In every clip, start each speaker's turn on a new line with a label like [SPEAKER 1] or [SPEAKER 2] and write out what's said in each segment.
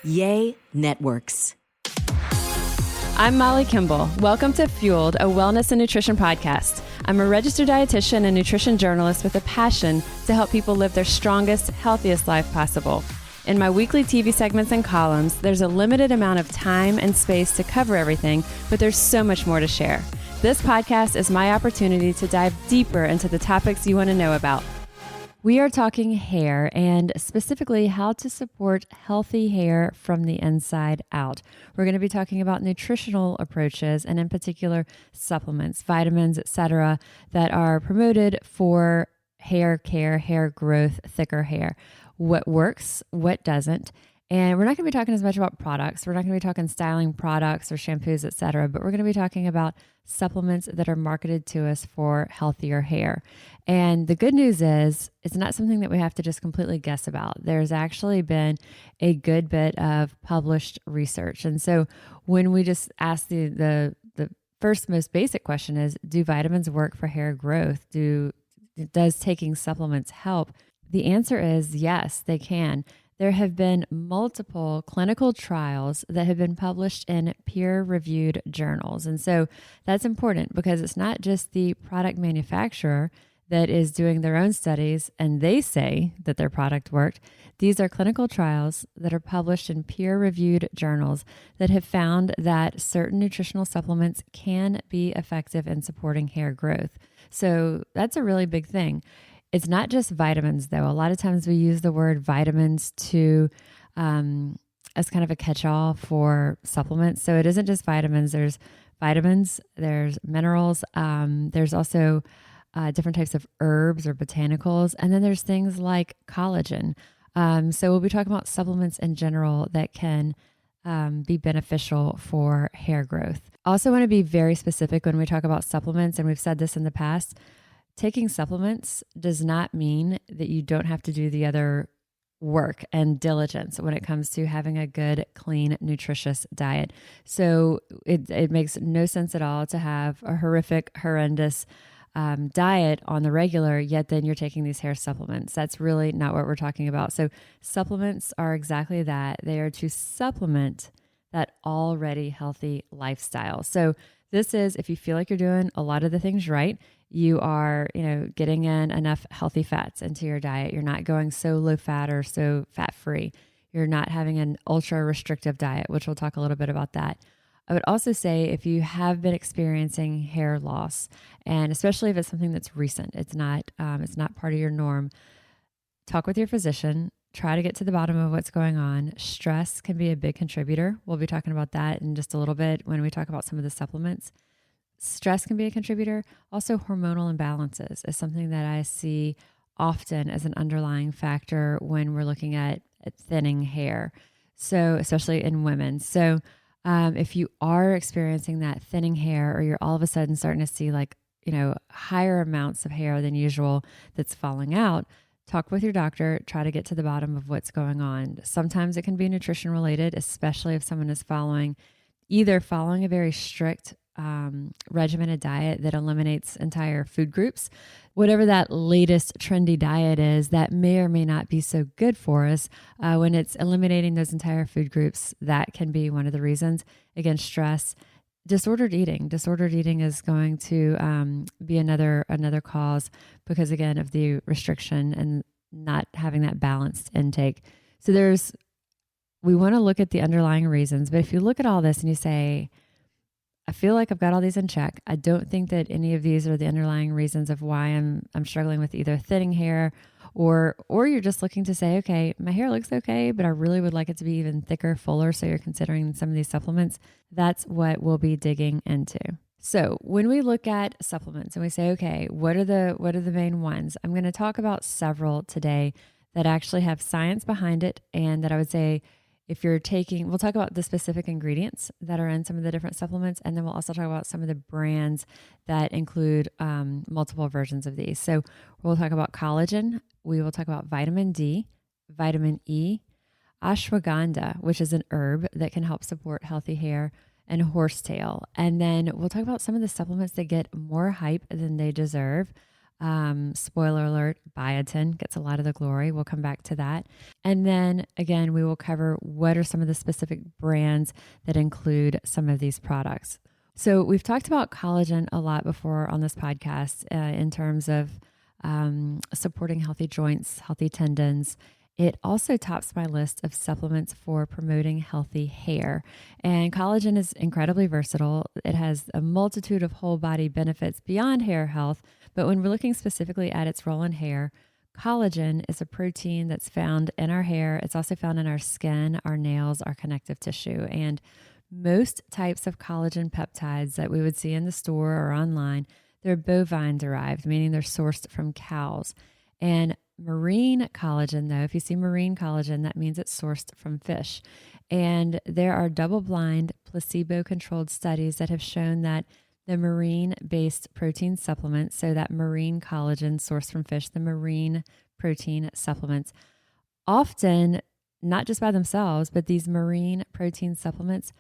[SPEAKER 1] Yay Networks.
[SPEAKER 2] I'm Molly Kimball. Welcome to Fueled, a wellness and nutrition podcast. I'm a registered dietitian and nutrition journalist with a passion to help people live their strongest, healthiest life possible. In my weekly TV segments and columns, there's a limited amount of time and space to cover everything, but there's so much more to share. This podcast is my opportunity to dive deeper into the topics you want to know about. We are talking hair and specifically how to support healthy hair from the inside out. We're going to be talking about nutritional approaches and in particular supplements, vitamins, etc. that are promoted for hair care, hair growth, thicker hair. What works, what doesn't. And we're not going to be talking as much about products. We're not going to be talking styling products or shampoos, etc. But we're going to be talking about supplements that are marketed to us for healthier hair. And the good news is it's not something that we have to just completely guess about. There's actually been a good bit of published research. And so when we just ask the first most basic question is, do vitamins work for hair growth? Does taking supplements help? The answer is yes, they can. There have been multiple clinical trials that have been published in peer-reviewed journals. And so that's important because it's not just the product manufacturer that is doing their own studies and they say that their product worked. These are clinical trials that are published in peer-reviewed journals that have found that certain nutritional supplements can be effective in supporting hair growth. So that's a really big thing. It's not just vitamins, though. A lot of times we use the word vitamins to as kind of a catch-all for supplements. So it isn't just vitamins. There's vitamins, there's minerals, there's also different types of herbs or botanicals, and then there's things like collagen. So we'll be talking about supplements in general that can be beneficial for hair growth. I also want to be very specific when we talk about supplements, and we've said this in the past. Taking supplements does not mean that you don't have to do the other work and diligence when it comes to having a good, clean, nutritious diet. So it makes no sense at all to have a horrendous diet on the regular, yet then you're taking these hair supplements. That's really not what we're talking about. So supplements are exactly that. They are to supplement that already healthy lifestyle. So this is, if you feel like you're doing a lot of the things right, you are, getting in enough healthy fats into your diet. You're not going so low fat or so fat free. You're not having an ultra restrictive diet, which we'll talk a little bit about that. I would also say if you have been experiencing hair loss, and especially if it's something that's recent, it's not part of your norm, talk with your physician. Try to get to the bottom of what's going on. Stress can be a big contributor. We'll be talking about that in just a little bit when we talk about some of the supplements. Stress can be a contributor. Also, hormonal imbalances is something that I see often as an underlying factor when we're looking at thinning hair. So, especially in women. So, if you are experiencing that thinning hair, or you're all of a sudden starting to see higher amounts of hair than usual that's falling out, talk with your doctor, try to get to the bottom of what's going on. Sometimes it can be nutrition related, especially if someone is following a very strict regimented diet that eliminates entire food groups. Whatever that latest trendy diet is, that may or may not be so good for us. When it's eliminating those entire food groups, that can be one of the reasons. Again, stress. Disordered eating is going to be another cause because, again, of the restriction and not having that balanced intake. So we want to look at the underlying reasons, but if you look at all this and you say, I feel like I've got all these in check. I don't think that any of these are the underlying reasons of why I'm struggling with either thinning hair or you're just looking to say, okay, my hair looks okay, but I really would like it to be even thicker, fuller. So you're considering some of these supplements. That's what we'll be digging into. So when we look at supplements and we say, okay, what are the main ones? I'm going to talk about several today that actually have science behind it, and that I would say, we'll talk about the specific ingredients that are in some of the different supplements, and then we'll also talk about some of the brands that include multiple versions of these. So we'll talk about collagen. We will talk about vitamin D, vitamin E, ashwagandha, which is an herb that can help support healthy hair, and horsetail. And then we'll talk about some of the supplements that get more hype than they deserve. Spoiler alert, biotin gets a lot of the glory. We'll come back to that. And then again, we will cover what are some of the specific brands that include some of these products. So we've talked about collagen a lot before on this podcast in terms of supporting healthy joints, healthy tendons. It also tops my list of supplements for promoting healthy hair. And collagen is incredibly versatile. It has a multitude of whole body benefits beyond hair health. But when we're looking specifically at its role in hair, collagen is a protein that's found in our hair. It's also found in our skin, our nails, our connective tissue. And most types of collagen peptides that we would see in the store or online, they're bovine derived, meaning they're sourced from cows. And marine collagen, though, if you see marine collagen, that means it's sourced from fish. And there are double-blind, placebo-controlled studies that have shown that the marine-based protein supplements, so that marine collagen sourced from fish, the marine protein supplements, often, not just by themselves, but these marine protein supplements,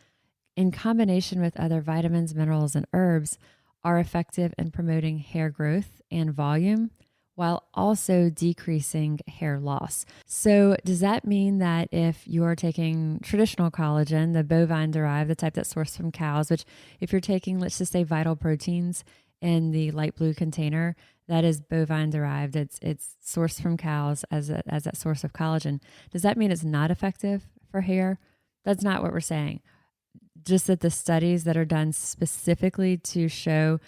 [SPEAKER 2] in combination with other vitamins, minerals, and herbs, are effective in promoting hair growth and volume, while also decreasing hair loss. So does that mean that if you're taking traditional collagen, the bovine derived, the type that's sourced from cows, which if you're taking, let's just say, Vital Proteins in the light blue container, that is bovine derived, it's sourced from cows as that source of collagen, does that mean it's not effective for hair? That's not what we're saying. Just that the studies that are done specifically to show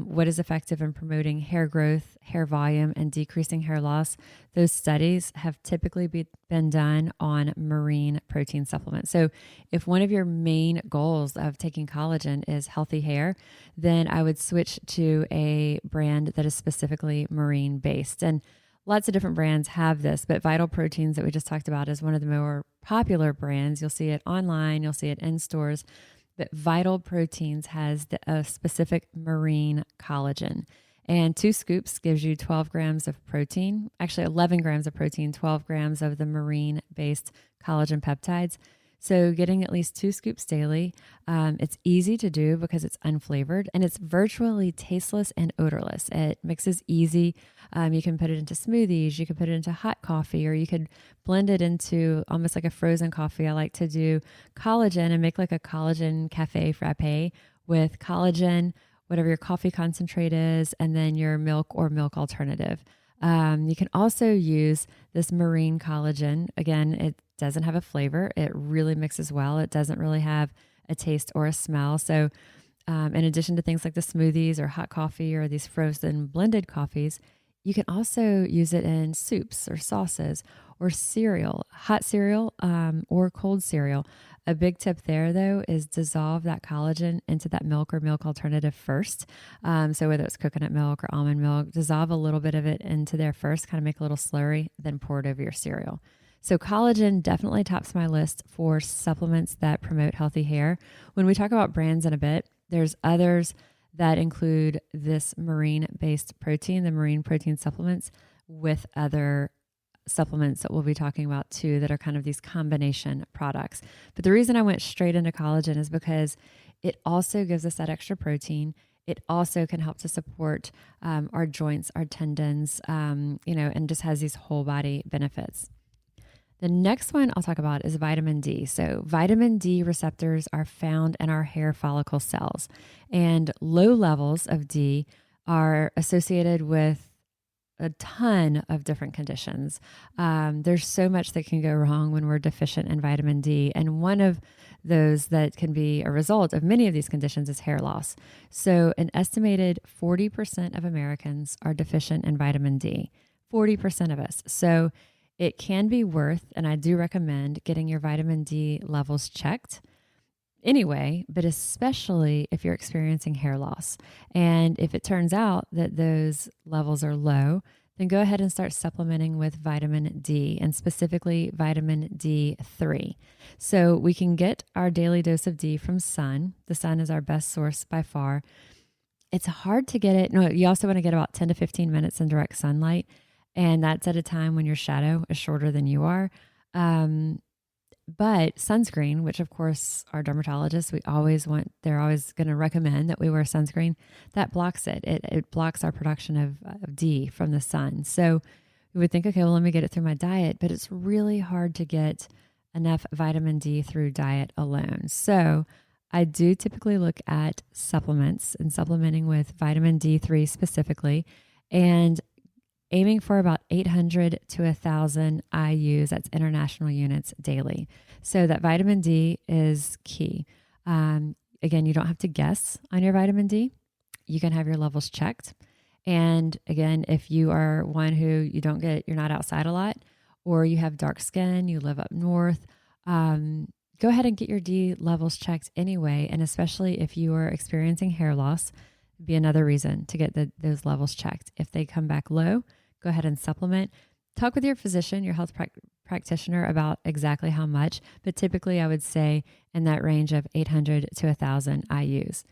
[SPEAKER 2] what is effective in promoting hair growth, hair volume, and decreasing hair loss, those studies have typically been done on marine protein supplements. So if one of your main goals of taking collagen is healthy hair, then I would switch to a brand that is specifically marine based. And lots of different brands have this, but Vital Proteins that we just talked about is one of the more popular brands. You'll see it online, you'll see it in stores. But Vital Proteins has a specific marine collagen. And 2 scoops gives you 12 grams of protein, actually 11 grams of protein, 12 grams of the marine-based collagen peptides. So getting at least 2 scoops daily. It's easy to do because it's unflavored and it's virtually tasteless and odorless. It mixes easy. You can put it into smoothies. You can put it into hot coffee, or you could blend it into almost like a frozen coffee. I like to do collagen and make like a collagen cafe frappe with collagen, whatever your coffee concentrate is, and then your milk or milk alternative. You can also use this marine collagen. Again, it doesn't have a flavor. It really mixes well. It doesn't really have a taste or a smell. So in addition to things like the smoothies or hot coffee or these frozen blended coffees, you can also use it in soups or sauces or cereal, hot cereal or cold cereal. A big tip there, though, is dissolve that collagen into that milk or milk alternative first. So whether it's coconut milk or almond milk, dissolve a little bit of it into there first, kind of make a little slurry, then pour it over your cereal. So collagen definitely tops my list for supplements that promote healthy hair. When we talk about brands in a bit, there's others that include this marine-based protein, the marine protein supplements, with other supplements that we'll be talking about too that are kind of these combination products. But the reason I went straight into collagen is because it also gives us that extra protein. It also can help to support our joints, our tendons, and just has these whole body benefits. The next one I'll talk about is vitamin D. So vitamin D receptors are found in our hair follicle cells, and low levels of D are associated with a ton of different conditions. There's so much that can go wrong when we're deficient in vitamin D. And one of those that can be a result of many of these conditions is hair loss. So an estimated 40% of Americans are deficient in vitamin D, 40% of us. So it can be worth, and I do recommend getting your vitamin D levels checked anyway, but especially if you're experiencing hair loss. And if it turns out that those levels are low, then go ahead and start supplementing with vitamin D, and specifically vitamin D3. So we can get our daily dose of D from sun. The sun is our best source by far. It's hard to get it. No, you also want to get about 10 to 15 minutes in direct sunlight. And that's at a time when your shadow is shorter than you are. But sunscreen, which of course our dermatologists, they're always going to recommend that we wear sunscreen, that blocks it. It blocks our production of D from the sun. So we would think, okay, well, let me get it through my diet, but it's really hard to get enough vitamin D through diet alone. So I do typically look at supplements and supplementing with vitamin D3 specifically, and aiming for about 800 to 1,000 IUs, that's international units daily. So that vitamin D is key. Again, you don't have to guess on your vitamin D. You can have your levels checked. And again, if you are one who you're not outside a lot, or you have dark skin, you live up north, go ahead and get your D levels checked anyway. And especially if you are experiencing hair loss, it'd be another reason to get those levels checked. If they come back low, go ahead and supplement. Talk with your physician, your health practitioner about exactly how much, but typically I would say in that range of 800 to 1,000 IUs.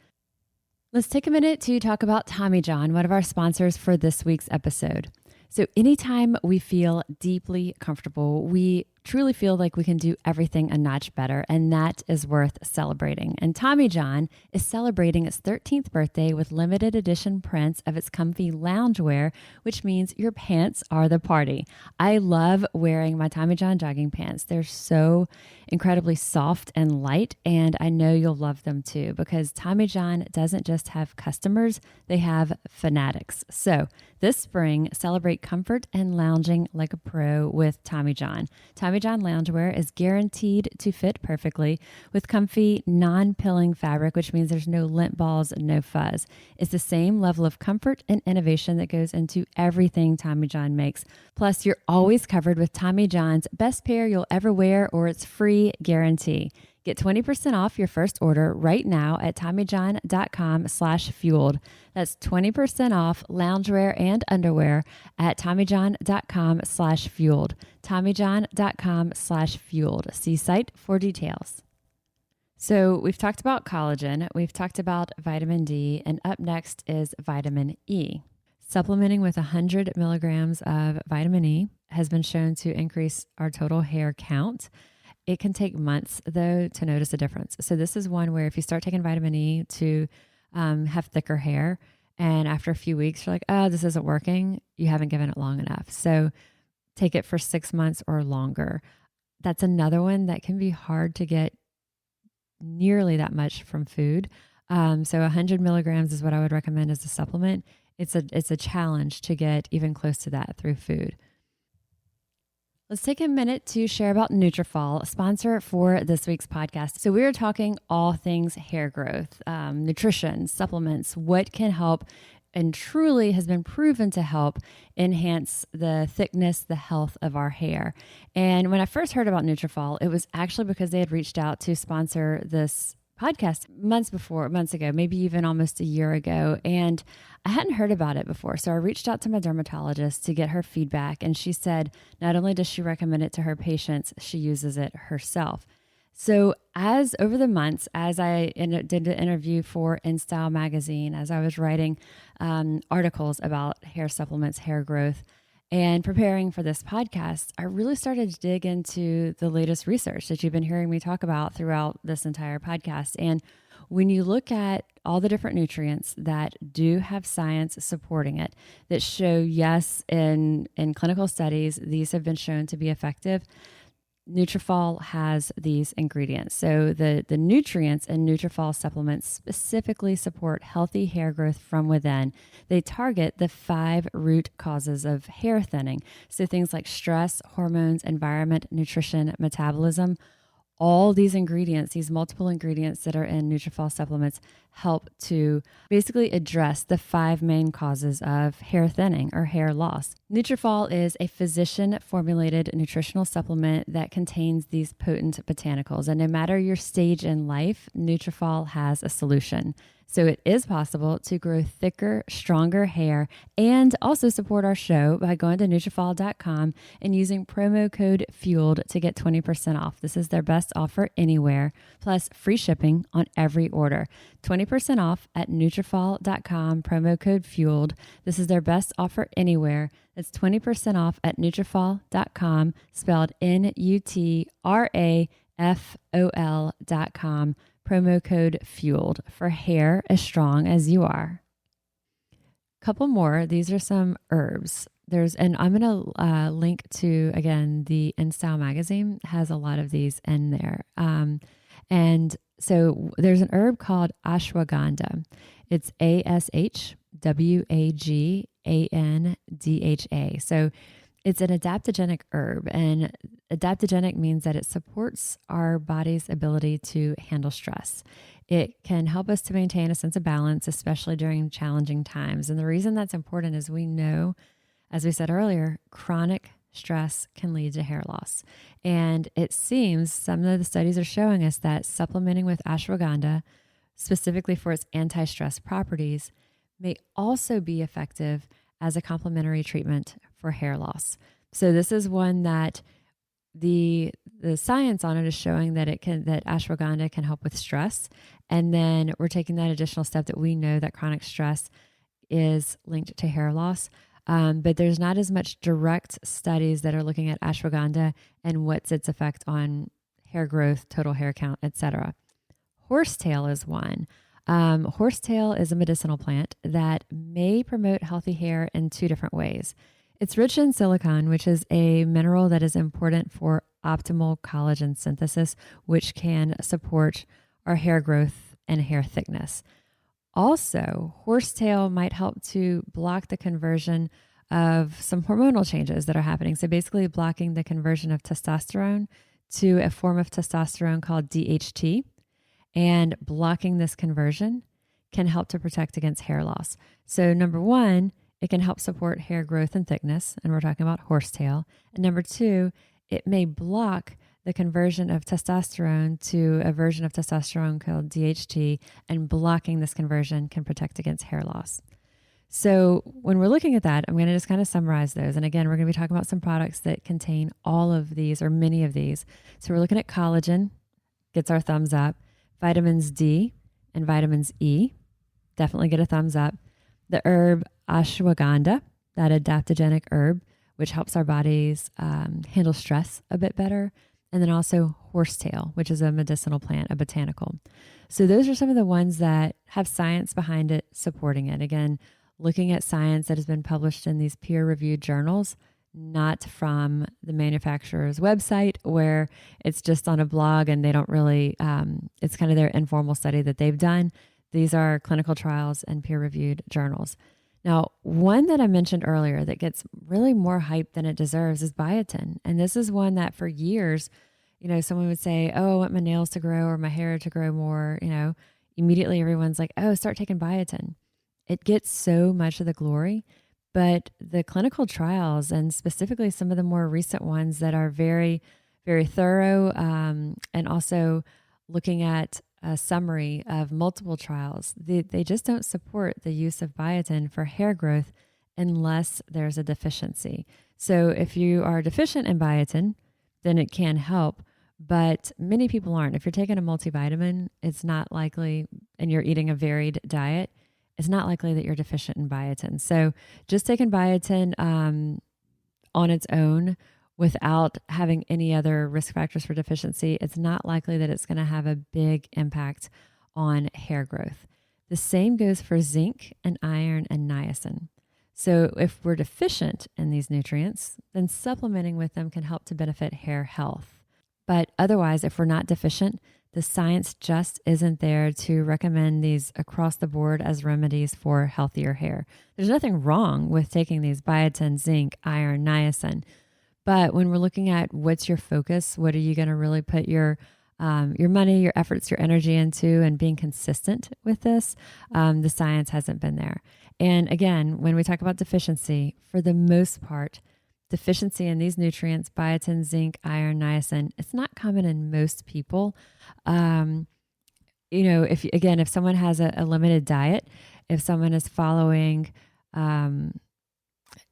[SPEAKER 2] Let's take a minute to talk about Tommy John, one of our sponsors for this week's episode. So anytime we feel deeply comfortable, we truly feel like we can do everything a notch better, and that is worth celebrating. And Tommy John is celebrating its 13th birthday with limited edition prints of its comfy loungewear, which means your pants are the party. I love wearing my Tommy John jogging pants. They're so incredibly soft and light, and I know you'll love them too, because Tommy John doesn't just have customers, they have fanatics. So this spring, celebrate comfort and lounging like a pro with Tommy John. Tommy John loungewear is guaranteed to fit perfectly with comfy, non-pilling fabric, which means there's no lint balls and no fuzz. It's the same level of comfort and innovation that goes into everything Tommy John makes. Plus, you're always covered with Tommy John's best pair you'll ever wear, or its free guarantee. Get 20% off your first order right now at TommyJohn.com/fueled. That's 20% off loungewear and underwear at TommyJohn.com/fueled. TommyJohn.com/fueled. See site for details. So we've talked about collagen, we've talked about vitamin D, and up next is vitamin E. Supplementing with 100 milligrams of vitamin E has been shown to increase our total hair count. It can take months, though, to notice a difference. So this is one where if you start taking vitamin E to have thicker hair, and after a few weeks, you're like, oh, this isn't working, you haven't given it long enough. So take it for 6 months or longer. That's another one that can be hard to get nearly that much from food. So 100 milligrams is what I would recommend as a supplement. It's a challenge to get even close to that through food. Let's take a minute to share about Nutrafol, a sponsor for this week's podcast. So we are talking all things hair growth, nutrition, supplements, what can help and truly has been proven to help enhance the thickness, the health of our hair. And when I first heard about Nutrafol, it was actually because they had reached out to sponsor this podcast months ago, maybe even almost a year ago. And I hadn't heard about it before. So I reached out to my dermatologist to get her feedback. And she said, not only does she recommend it to her patients, she uses it herself. So as over the months, as I did an interview for InStyle magazine, as I was writing articles about hair supplements, hair growth, and preparing for this podcast, I really started to dig into the latest research that you've been hearing me talk about throughout this entire podcast. And when you look at all the different nutrients that do have science supporting it, that show, yes, in clinical studies, these have been shown to be effective, Nutrafol has these ingredients. So the nutrients in Nutrafol supplements specifically support healthy hair growth from within. They target the 5 root causes of hair thinning. So things like stress, hormones, environment, nutrition, metabolism. All these ingredients, these multiple ingredients that are in Nutrafol supplements, help to basically address the 5 main causes of hair thinning or hair loss. Nutrafol is a physician-formulated nutritional supplement that contains these potent botanicals. And no matter your stage in life, Nutrafol has a solution. So it is possible to grow thicker, stronger hair and also support our show by going to Nutrafol.com and using promo code FUELED to get 20% off. This is their best offer anywhere, plus free shipping on every order. 20% off at Nutrafol.com, promo code FUELED. This is their best offer anywhere. That's 20% off at Nutrafol.com, spelled Nutrafol.com. FOL.com, promo code FUELED for hair as strong as you are. Couple more. These are some herbs. And I'm going to link to, again, the InStyle magazine has a lot of these in there. And so there's an herb called ashwagandha. It's ASHWAGANDHA. So it's an adaptogenic herb, and adaptogenic means that it supports our body's ability to handle stress. It can help us to maintain a sense of balance, especially during challenging times. And the reason that's important is we know, as we said earlier, chronic stress can lead to hair loss. And it seems some of the studies are showing us that supplementing with ashwagandha, specifically for its anti-stress properties, may also be effective as a complementary treatment for hair loss. So this is one that the science on it is showing that that ashwagandha can help with stress. And then we're taking that additional step that we know that chronic stress is linked to hair loss. But there's not as much direct studies that are looking at ashwagandha and what's its effect on hair growth, total hair count, etc. Horsetail is one. Horsetail is a medicinal plant that may promote healthy hair in two different ways. It's rich in silicon, which is a mineral that is important for optimal collagen synthesis, which can support our hair growth and hair thickness. Also, horsetail might help to block the conversion of some hormonal changes that are happening. So basically blocking the conversion of testosterone to a form of testosterone called DHT. And blocking this conversion can help to protect against hair loss. So number one, it can help support hair growth and thickness, and we're talking about horsetail. And number two, it may block the conversion of testosterone to a version of testosterone called DHT, and blocking this conversion can protect against hair loss. So when we're looking at that, I'm going to just kind of summarize those. And again, we're going to be talking about some products that contain all of these or many of these. So we're looking at collagen, gets our thumbs up. Vitamins D and vitamins E, definitely get a thumbs up. The herb ashwagandha, that adaptogenic herb, which helps our bodies handle stress a bit better. And then also horsetail, which is a medicinal plant, a botanical. So those are some of the ones that have science behind it supporting it. Again, looking at science that has been published in these peer-reviewed journals, not from the manufacturer's website where it's just on a blog and they don't really, it's kind of their informal study that they've done. These are clinical trials and peer-reviewed journals. Now, one that I mentioned earlier that gets really more hype than it deserves is biotin. And this is one that for years, someone would say, oh, I want my nails to grow or my hair to grow more, immediately everyone's like, oh, start taking biotin. It gets so much of the glory. But the clinical trials, and specifically some of the more recent ones that are very, very thorough, and also looking at a summary of multiple trials, they just don't support the use of biotin for hair growth unless there's a deficiency. So if you are deficient in biotin, then it can help, but many people aren't. If you're taking a multivitamin, it's not likely, and you're eating a varied diet, it's not likely that you're deficient in biotin. So just taking biotin on its own without having any other risk factors for deficiency, it's not likely that it's going to have a big impact on hair growth. The same goes for zinc and iron and niacin. So if we're deficient in these nutrients, then supplementing with them can help to benefit hair health. But otherwise, if we're not deficient, the science just isn't there to recommend these across the board as remedies for healthier hair. There's nothing wrong with taking these biotin, zinc, iron, niacin. But when we're looking at what's your focus, what are you going to really put your money, your efforts, your energy into, and being consistent with this, the science hasn't been there. And again, when we talk about deficiency, for the most part, deficiency in these nutrients, biotin, zinc, iron, niacin, it's not common in most people. If someone has a limited diet, if someone is following,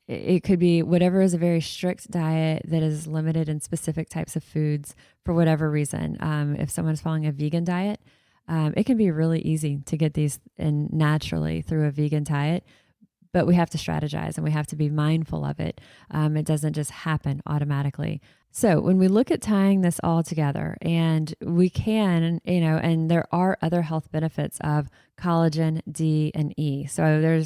[SPEAKER 2] it could be whatever is a very strict diet that is limited in specific types of foods for whatever reason. If someone's following a vegan diet, it can be really easy to get these in naturally through a vegan diet. But we have to strategize and we have to be mindful of it. It doesn't just happen automatically. So when we look at tying this all together, and we can, and there are other health benefits of collagen, D, and E. So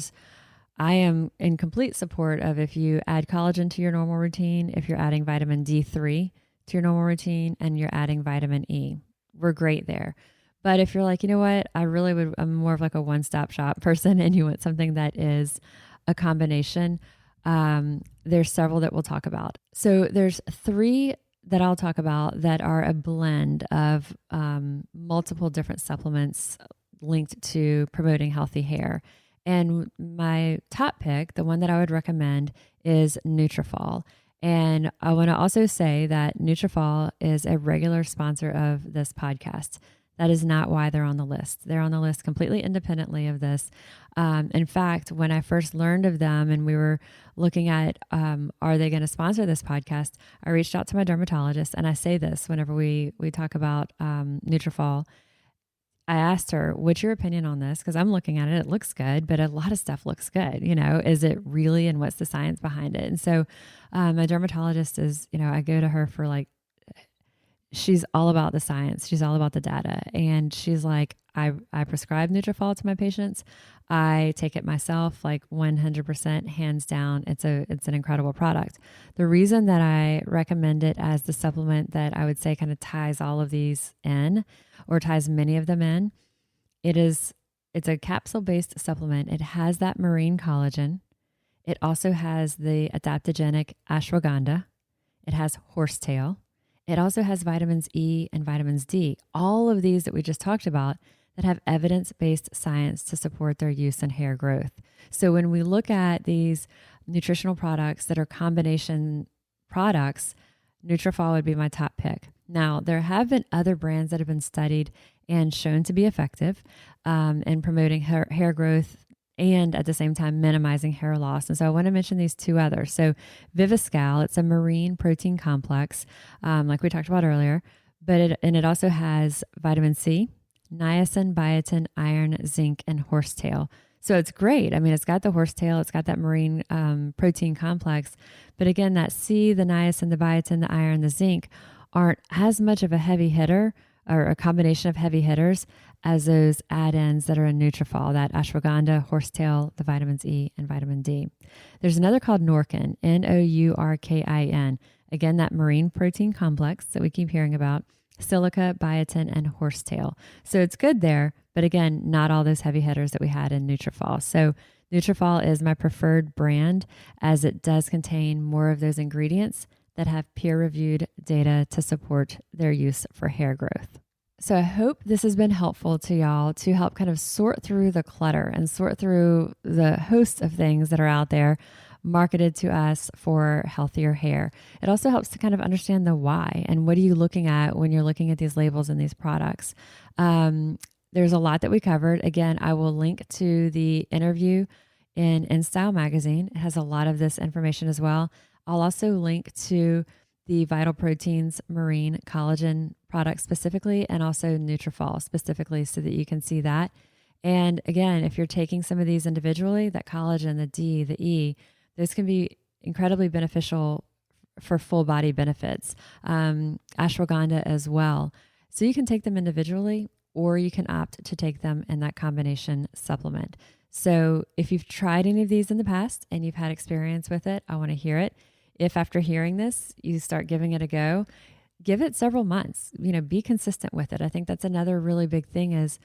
[SPEAKER 2] I am in complete support of if you add collagen to your normal routine, if you're adding vitamin D3 to your normal routine, and you're adding vitamin E, we're great there. But if you're like, you know what, I'm more of like a one-stop shop person and you want something that is a combination, there's several that we'll talk about. So there's 3 that I'll talk about that are a blend of multiple different supplements linked to promoting healthy hair. And my top pick, the one that I would recommend, is Nutrafol. And I want to also say that Nutrafol is a regular sponsor of this podcast. That is not why they're on the list. They're on the list completely independently of this. In fact, when I first learned of them and we were looking at, are they going to sponsor this podcast? I reached out to my dermatologist, and I say this whenever we talk about Nutrafol. I asked her, what's your opinion on this? Because I'm looking at it, it looks good, but a lot of stuff looks good. Is it really, and what's the science behind it? And so my dermatologist is, I go to her for she's all about the science. She's all about the data. And she's like, I prescribe Nutrafol to my patients. I take it myself, 100% hands down. It's an incredible product. The reason that I recommend it as the supplement that I would say kind of ties all of these in, or ties many of them in, it's a capsule-based supplement. It has that marine collagen. It also has the adaptogenic ashwagandha. It has horsetail. It also has vitamins E and vitamins D, all of these that we just talked about that have evidence-based science to support their use in hair growth. So when we look at these nutritional products that are combination products, Nutrafol would be my top pick. Now, there have been other brands that have been studied and shown to be effective in promoting hair growth and at the same time minimizing hair loss. And so I want to mention these 2 others. So Viviscal, it's a marine protein complex, like we talked about earlier, but it also has vitamin C, niacin, biotin, iron, zinc, and horsetail. So it's great. I mean, it's got the horsetail, it's got that marine protein complex, but again, that C, the niacin, the biotin, the iron, the zinc aren't as much of a heavy hitter or a combination of heavy hitters as those add-ins that are in Nutrafol, that ashwagandha, horsetail, the vitamins E and vitamin D. There's another called Nourkin, Nourkin. Again, that marine protein complex that we keep hearing about, silica, biotin, and horsetail. So it's good there, but again, not all those heavy hitters that we had in Nutrafol. So Nutrafol is my preferred brand as it does contain more of those ingredients that have peer-reviewed data to support their use for hair growth. So I hope this has been helpful to y'all to help kind of sort through the clutter and sort through the host of things that are out there marketed to us for healthier hair. It also helps to kind of understand the why and what are you looking at when you're looking at these labels and these products. There's a lot that we covered. Again, I will link to the interview in InStyle magazine. It has a lot of this information as well. I'll also link to the Vital Proteins Marine Collagen product specifically, and also Nutrafol specifically, so that you can see that. And again, if you're taking some of these individually, that collagen, the D, the E, those can be incredibly beneficial for full body benefits. Ashwagandha as well. So you can take them individually, or you can opt to take them in that combination supplement. So if you've tried any of these in the past and you've had experience with it, I want to hear it. If after hearing this, you start giving it a go, give it several months, be consistent with it. I think that's another really big thing is,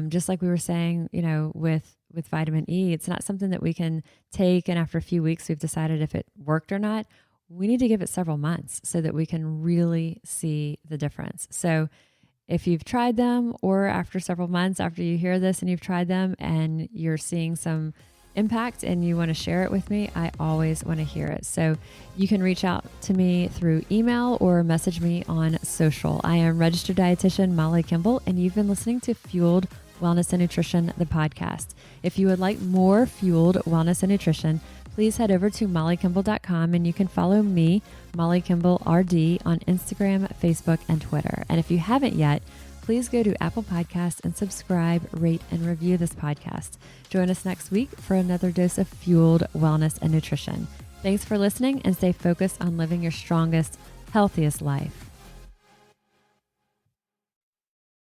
[SPEAKER 2] just like we were saying, with vitamin E, it's not something that we can take and after a few weeks, we've decided if it worked or not. We need to give it several months so that we can really see the difference. So if you've tried them, or after several months after you hear this and you've tried them and you're seeing some impact and you want to share it with me, I always want to hear it. So you can reach out to me through email or message me on social. I am registered dietitian Molly Kimball, and you've been listening to Fueled Wellness and Nutrition, the podcast. If you would like more Fueled Wellness and Nutrition, please head over to mollykimball.com and you can follow me, Molly Kimball RD, on Instagram, Facebook, and Twitter. And if you haven't yet, please go to Apple Podcasts and subscribe, rate, and review this podcast. Join us next week for another dose of Fueled Wellness and Nutrition. Thanks for listening, and stay focused on living your strongest, healthiest life.